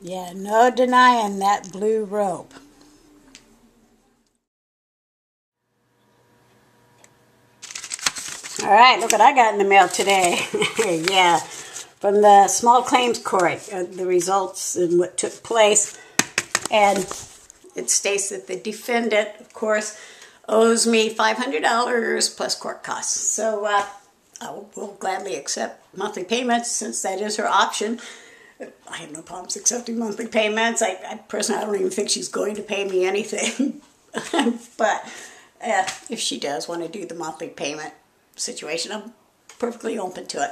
Yeah, no denying that blue robe. All right, look what I got in the mail today. Yeah, from the small claims court, the results and what took place. And it states that the defendant, of course, owes me $500 plus court costs. So I will gladly accept monthly payments since that is her option. I have no problems accepting monthly payments. I personally, I don't even think she's going to pay me anything. But if she does want to do the monthly payment situation, I'm perfectly open to it.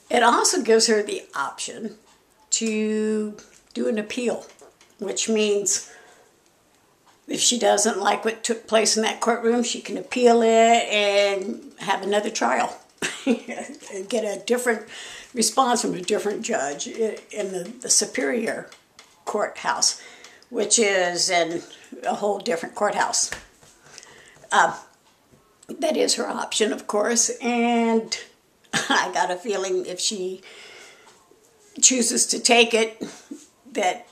It also gives her the option to do an appeal, which means if she doesn't like what took place in that courtroom, she can appeal it and have another trial and get a different response from a different judge in the superior courthouse, which is in a whole different courthouse. That is her option, of course, and I got a feeling if she chooses to take it that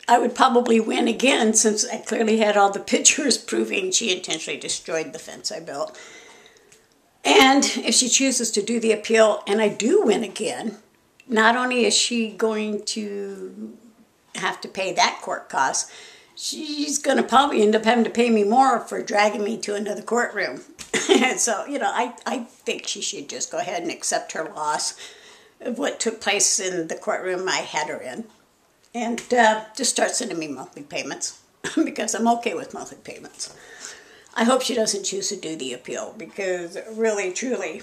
I would probably win again, since I clearly had all the pictures proving she intentionally destroyed the fence I built. And if she chooses to do the appeal and I do win again, not only is she going to have to pay that court cost, she's going to probably end up having to pay me more for dragging me to another courtroom. So, I think she should just go ahead and accept her loss of what took place in the courtroom I had her in. And just start sending me monthly payments because I'm okay with monthly payments. I hope she doesn't choose to do the appeal because really, truly,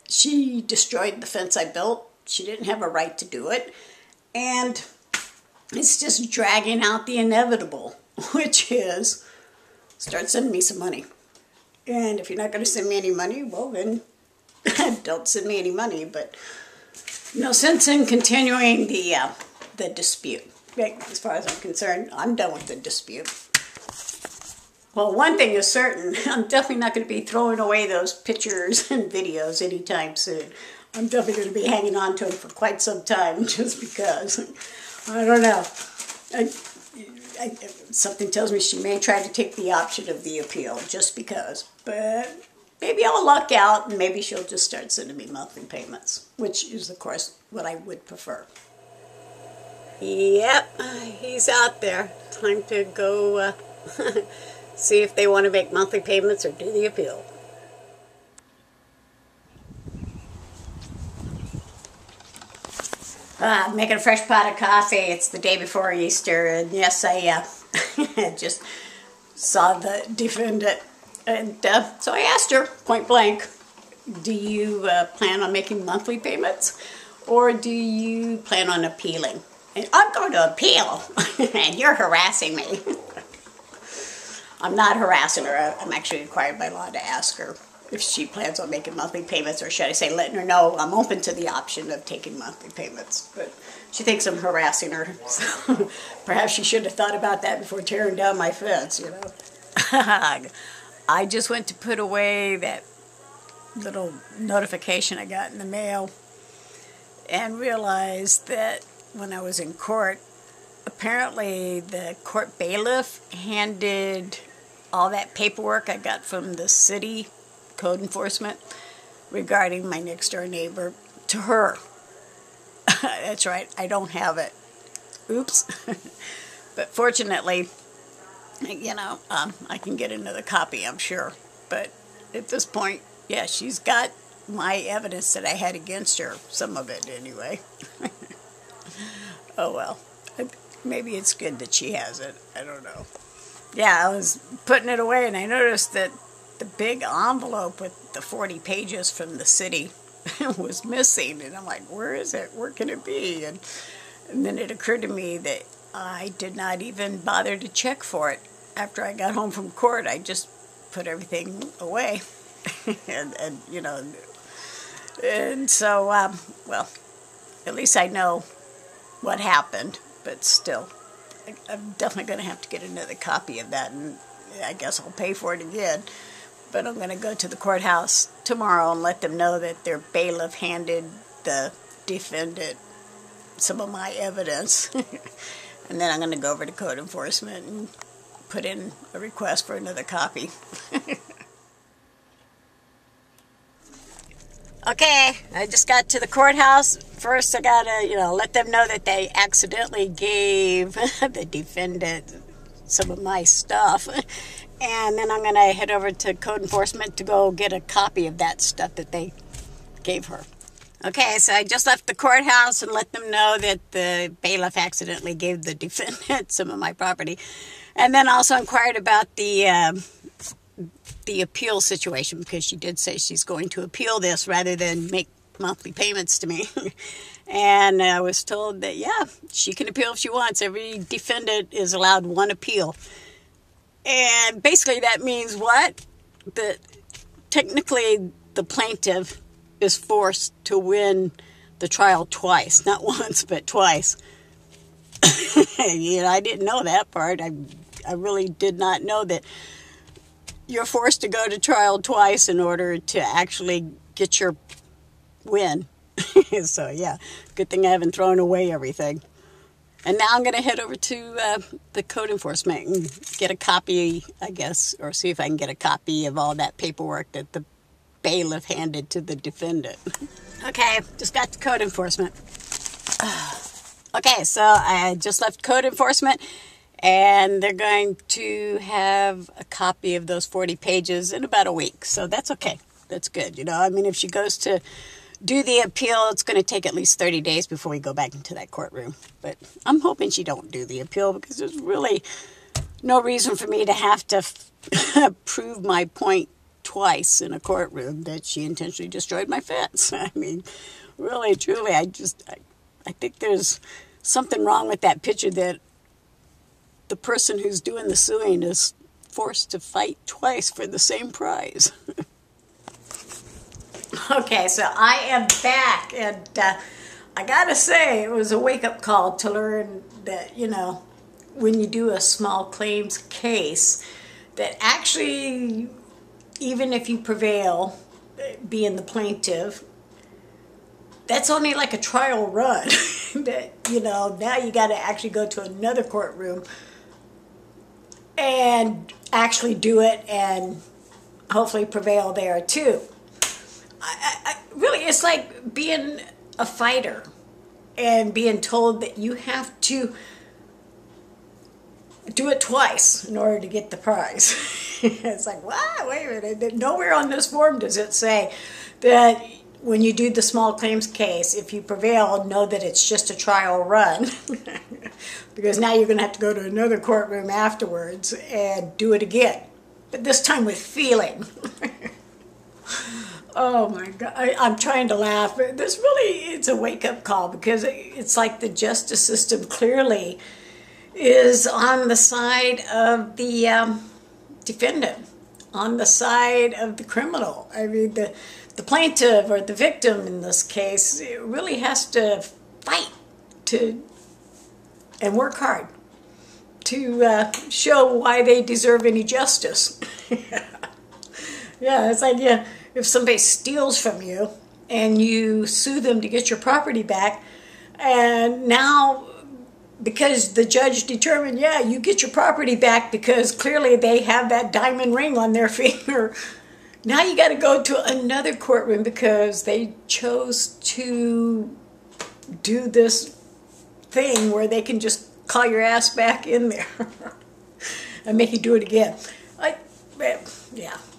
she destroyed the fence I built. She didn't have a right to do it. And it's just dragging out the inevitable, which is start sending me some money. And if you're not going to send me any money, well then don't send me any money. But no sense in continuing the dispute. As far as I'm concerned, I'm done with the dispute. Well, one thing is certain, I'm definitely not going to be throwing away those pictures and videos anytime soon. I'm definitely going to be hanging on to them for quite some time just because. I don't know. Something tells me she may try to take the option of the appeal just because. But maybe I'll luck out and maybe she'll just start sending me monthly payments, which is, of course, what I would prefer. Yep, he's out there. Time to go see if they want to make monthly payments or do the appeal. Making a fresh pot of coffee. It's the day before Easter, and yes, I just saw the defendant, and so I asked her point blank, do you plan on making monthly payments, or do you plan on appealing? And I'm going to appeal, and you're harassing me. I'm not harassing her. I'm actually required by law to ask her if she plans on making monthly payments, or should I say letting her know I'm open to the option of taking monthly payments. But she thinks I'm harassing her, so perhaps she should have thought about that before tearing down my fence, I just went to put away that little notification I got in the mail and realized that when I was in court, apparently the court bailiff handed all that paperwork I got from the city code enforcement regarding my next door neighbor to her. That's right, I don't have it. Oops. But fortunately, I can get another copy, I'm sure. But at this point, yeah, she's got my evidence that I had against her, some of it anyway. Oh well, maybe it's good that she has it, I don't know. Yeah, I was putting it away and I noticed that the big envelope with the 40 pages from the city was missing, and I'm like, where is it? Where can it be? And then it occurred to me that I did not even bother to check for it. After I got home from court, I just put everything away. and so, well, at least I know what happened, but still, I'm definitely going to have to get another copy of that, and I guess I'll pay for it again. But I'm going to go to the courthouse tomorrow and let them know that their bailiff handed the defendant some of my evidence. And then I'm going to go over to code enforcement and put in a request for another copy. Okay, I just got to the courthouse. First, I gotta, let them know that they accidentally gave the defendant some of my stuff. And then I'm gonna head over to code enforcement to go get a copy of that stuff that they gave her. Okay, so I just left the courthouse and let them know that the bailiff accidentally gave the defendant some of my property. And then also inquired about the appeal situation, because she did say she's going to appeal this rather than make monthly payments to me. And I was told that, yeah, she can appeal if she wants. Every defendant is allowed one appeal. And basically that means what? That technically the plaintiff is forced to win the trial twice. Not once, but twice. I didn't know that part. I really did not know that you're forced to go to trial twice in order to actually get your win. So, yeah, good thing I haven't thrown away everything. And now I'm going to head over to the code enforcement and get a copy, I guess, or see if I can get a copy of all that paperwork that the bailiff handed to the defendant. Okay, just got to code enforcement. Okay, so I just left code enforcement. And they're going to have a copy of those 40 pages in about a week. So that's okay. That's good. If she goes to do the appeal, it's going to take at least 30 days before we go back into that courtroom. But I'm hoping she don't do the appeal, because there's really no reason for me to have to prove my point twice in a courtroom that she intentionally destroyed my fence. Really, truly, I think there's something wrong with that picture, that the person who's doing the suing is forced to fight twice for the same prize. Okay, so I am back, and I gotta say, it was a wake-up call to learn that, when you do a small claims case, that actually, even if you prevail, being the plaintiff, that's only like a trial run. That, now you gotta actually go to another courtroom and actually do it and hopefully prevail there too. Really, it's like being a fighter and being told that you have to do it twice in order to get the prize. It's like, what? Wait a minute. Nowhere on this form does it say that when you do the small claims case, if you prevail, know that it's just a trial run. Because now you're going to have to go to another courtroom afterwards and do it again. But this time with feeling. Oh my God. I'm trying to laugh. But this really, it's a wake-up call, because it's like the justice system clearly is on the side of the defendant, on the side of the criminal. The plaintiff, or the victim in this case, really has to fight and work hard to show why they deserve any justice. Yeah, it's like, if somebody steals from you and you sue them to get your property back, and now, because the judge determined, you get your property back because clearly they have that diamond ring on their finger, now you got to go to another courtroom because they chose to do this thing where they can just call your ass back in there and make you do it again.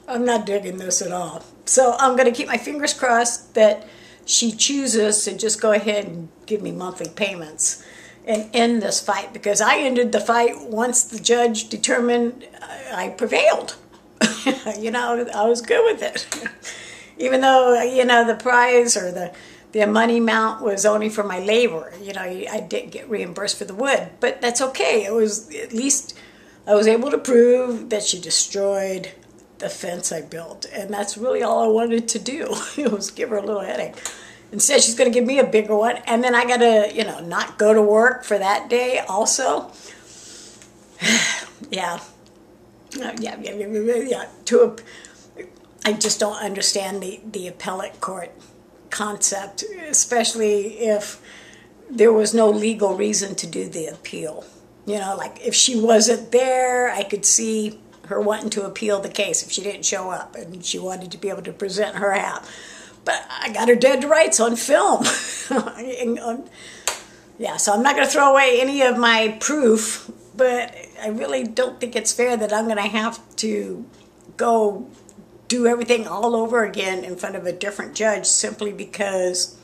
I'm not digging this at all. So I'm going to keep my fingers crossed that she chooses to just go ahead and give me monthly payments and end this fight, because I ended the fight once the judge determined I prevailed. I was good with it. Even though, the prize or the money amount was only for my labor. I didn't get reimbursed for the wood, but that's okay. It was, at least I was able to prove that she destroyed the fence I built, and that's really all I wanted to do. It was give her a little headache. Instead, she's going to give me a bigger one, and then I got to, not go to work for that day also. Yeah. I just don't understand the appellate court concept, especially if there was no legal reason to do the appeal. You know, like if she wasn't there, I could see her wanting to appeal the case if she didn't show up and she wanted to be able to present her half. But I got her dead to rights on film. Yeah, so I'm not going to throw away any of my proof, but I really don't think it's fair that I'm going to have to go do everything all over again in front of a different judge simply because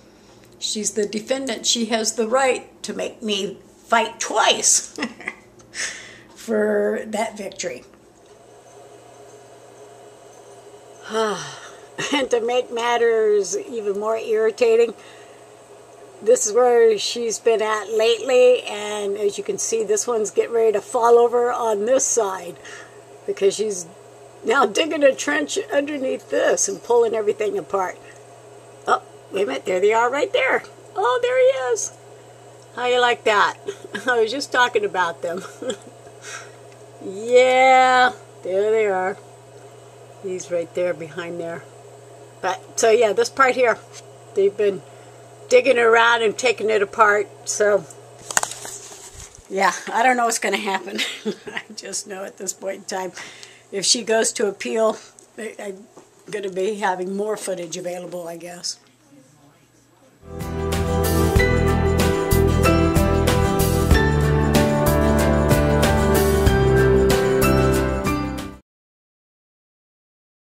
she's the defendant. She has the right to make me fight twice for that victory. And to make matters even more irritating, this is where she's been at lately, and as you can see, this one's getting ready to fall over on this side because she's now digging a trench underneath this and pulling everything apart. Oh, wait a minute, there they are right there. Oh, there he is. How you like that? I was just talking about them. Yeah, there they are. He's right there behind there. But, so yeah, this part here, they've been digging around and taking it apart, so yeah, I don't know what's going to happen. I just know at this point in time, if she goes to appeal, I'm going to be having more footage available, I guess.